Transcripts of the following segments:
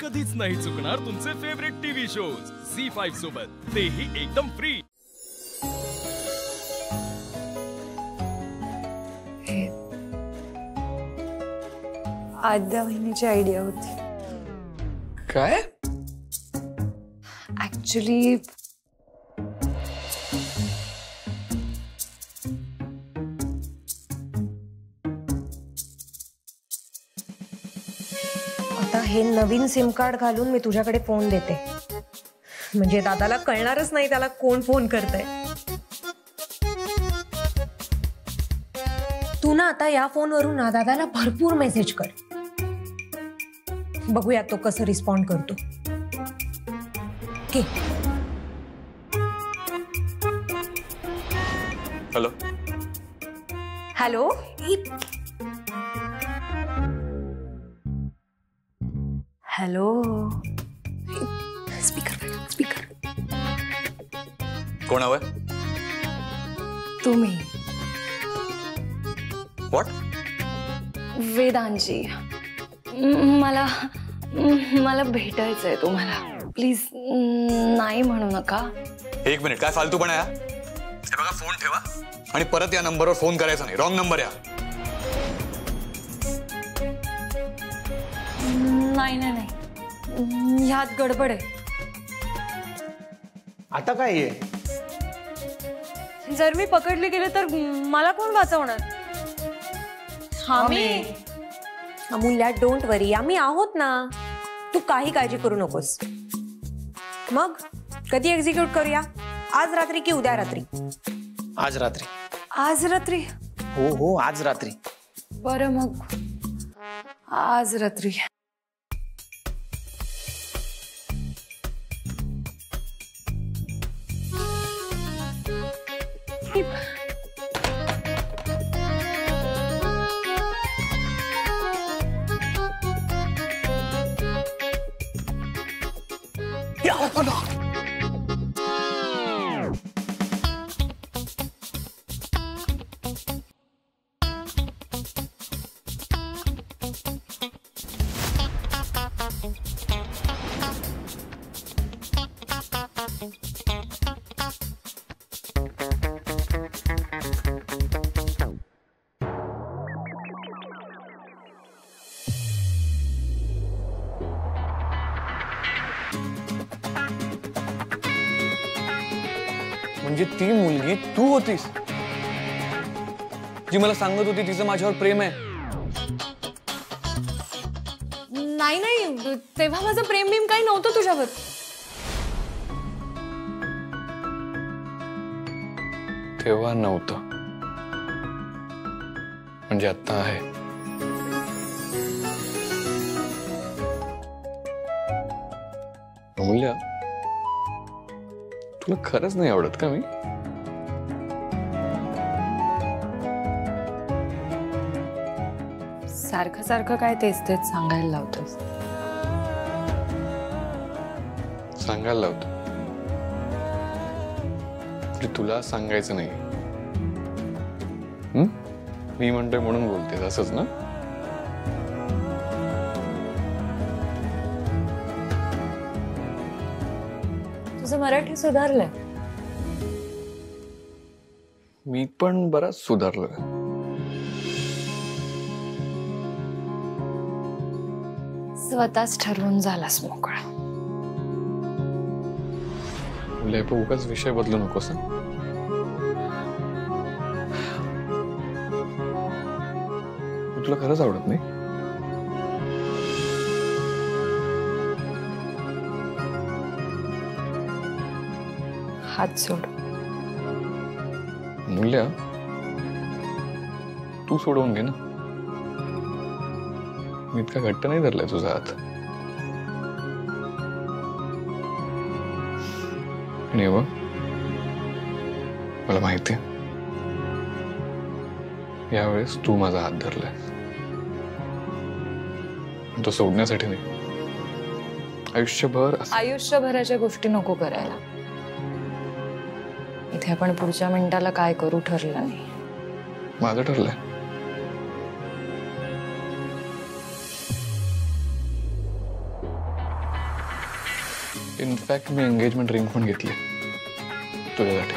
कधीच नाही चुकणार तुमचे फेवरेट टीव्ही शोज झी5 सोबत, तेही एकदम फ्री। आद्या वहिनीची आयडिया होती। काय? ऍक्च्युली आता हे नवीन सिम कार्ड घालून मी तुझ्याकडे फोन देते, म्हणजे दादाला कळणारच नाही त्याला कोण फोन करतंय। तू ना आता या फोनवरून ना दादाला भरपूर मेसेज कर, बघूया तो कसं रिस्पॉन्ड करतो। Hello hello hello speaker speaker कोण हवंय? तुम्ही व्हॉट? वेदांजी, मला मला भेटायचंय तुम्हाला, प्लीज नाही म्हणू नका। एक मिनिट, काय फालतूपणा आहे? हे बघा, फोन ठेवा आणि परत या नंबरवर फोन करायचा नाही, रॉंग नंबर आहे। नाही नाही नाही, ह्यात गडबड आहे। आता काय आहे? जर मी पकडले गेले तर मला कोण वाचवणार? आम्ही अमूल्या, डोंट वरी, आम्ही आहोत ना, तू काही काळजी करू नकोस। मग कधी एक्झिक्यूट करूया? आज रात्री की उद्या रात्री? आज रात्री। आज रात्री? हो हो, आज रात्री। बरं मग आज रात्री। म्हणजे ती मुलगी तू होतीस जी मला सांगत होती तिचं माझ्यावर प्रेम आहे? नाही नाही, तेव्हा माझं प्रेम बिम काही नव्हतं तुझ्यावर। तेव्हा नव्हतं म्हणजे आता आहे। अमूल्या, तुला खरंच नाही आवडत का मी? सारखं सारखं काय तेच तेच सांगायला लावतोस? सांगायला लावतो, तुला सांगायचं नाही। मी म्हणतोय म्हणून बोलतेस असंच ना? तुझं मराठी सुधारलंय। मी पण बराच सुधारलोय। स्वतःच ठरवून झालास मोकळा। उगाच विषय बदलू नकोस। तुला खरंच आवडत नाही? हात सोड। मूल्या, तू सोडवून घे ना, मी इतका घट्ट नाही धरलाय तुझा हात। आणि बघ, मला माहिती आहे यावेळेस तू माझा हात धरलाय, तो सोडण्यासाठी नाही, आयुष्यभराच्या गोष्टी नको करायला। इथे आपण पुढच्या मिनिटाला काय करू ठरलं नाही। माझं ठरलंय। इनफॅक्ट मी एंगेजमेंट रिंग पण घेतली तुझ्यासाठी.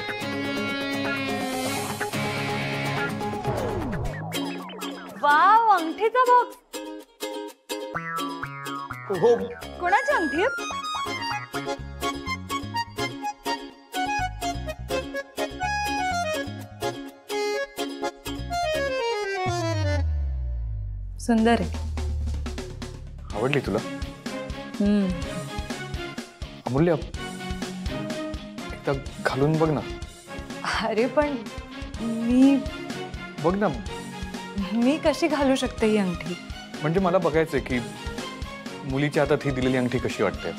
वाव, अंगठीचा बॉक्स. हो, कोणाची अंगठी आहे? सुंदर आहे. आवडली तुला? अमूल्य, एकदा घालून बघ ना. अरे पण मी बघ ना, मी कशी घालू शकते ही अंगठी? म्हणजे मला बघायचंय की मुलीच्या हातात ही दिलेली अंगठी कशी वाटते.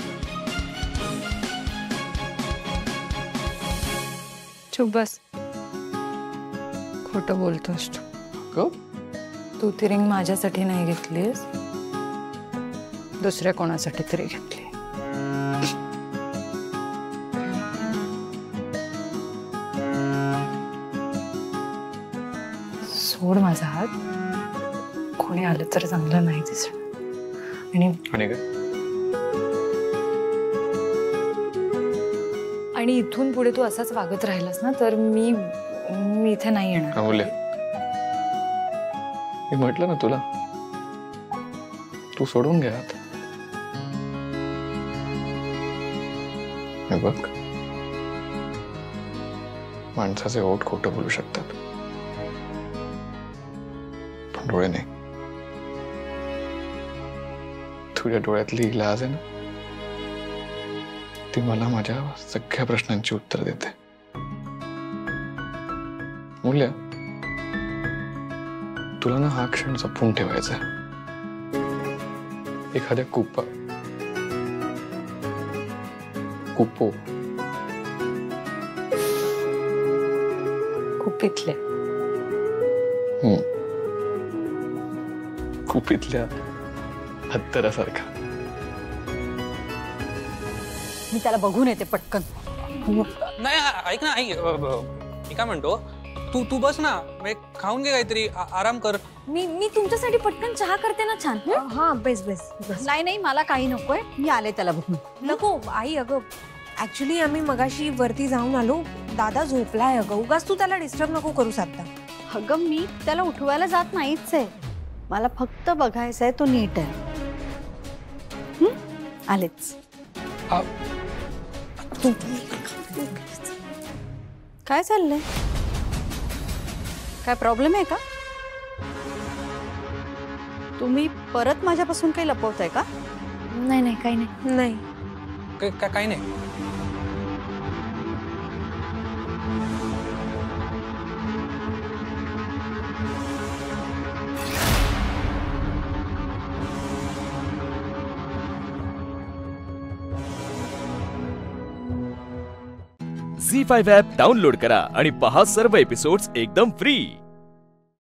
चुप बस. खोटं बोलतोस तू. ग? तू ती रिंग माझ्यासाठी नाही घेतलीस, दुसऱ्या कोणासाठी तरी घेतली. सोड माझा हात. कोणी आलं तर चांगलं नाही दिसणार. आणि काय? आणि इथून पुढे तू असाच वागत राहिलास ना तर मी इथे नाही येणार. अमूल्य, मी म्हटलं ना तुला, तू सोडून घ्या आता. हे बघ, माणसाचे ओठ खोटं बोलू शकतात पण डोळे नाही. तुझ्या डोळ्यातली लाज आहे ना, ती मला माझ्या सगळ्या प्रश्नांची उत्तर देते. मूल्य, तुला ना हा क्षण जपून ठेवायचा आहे. एखाद्या कुपो कुपीतल्या कुपीतल्या हत्तरासारखा. मी त्याला बघून येते पटकन. नाही ऐक ना, मी काय म्हणतो, तू बस ना, खाऊन घे काहीतरी, आराम कर. मी तुमच्यासाठी पटकन चहा करते ना. छान. हा, बेस बेस बेस. नाही मला काही नकोय, मी आले त्याला बघून. नको आई. अगं ऍक्च्युली आम्ही मगाशी वरती जाऊन आलो. दादा झोपलाय. अगं उगाच तू त्याला डिस्टर्ब नको करूस आता. अगं मी त्याला उठवायला जात नाहीच आहे, मला फक्त बघायचं आहे तो नीट आहे. आलेच. काय चाललंय? काय प्रॉब्लेम आहे का? तुम्ही परत माझ्यापासून काही लपवताय का? नाही काही नाही. काही नाही. झी5 ॲप डाउनलोड करा आणि पहा सर्व एपिसोड्स एकदम फ्री.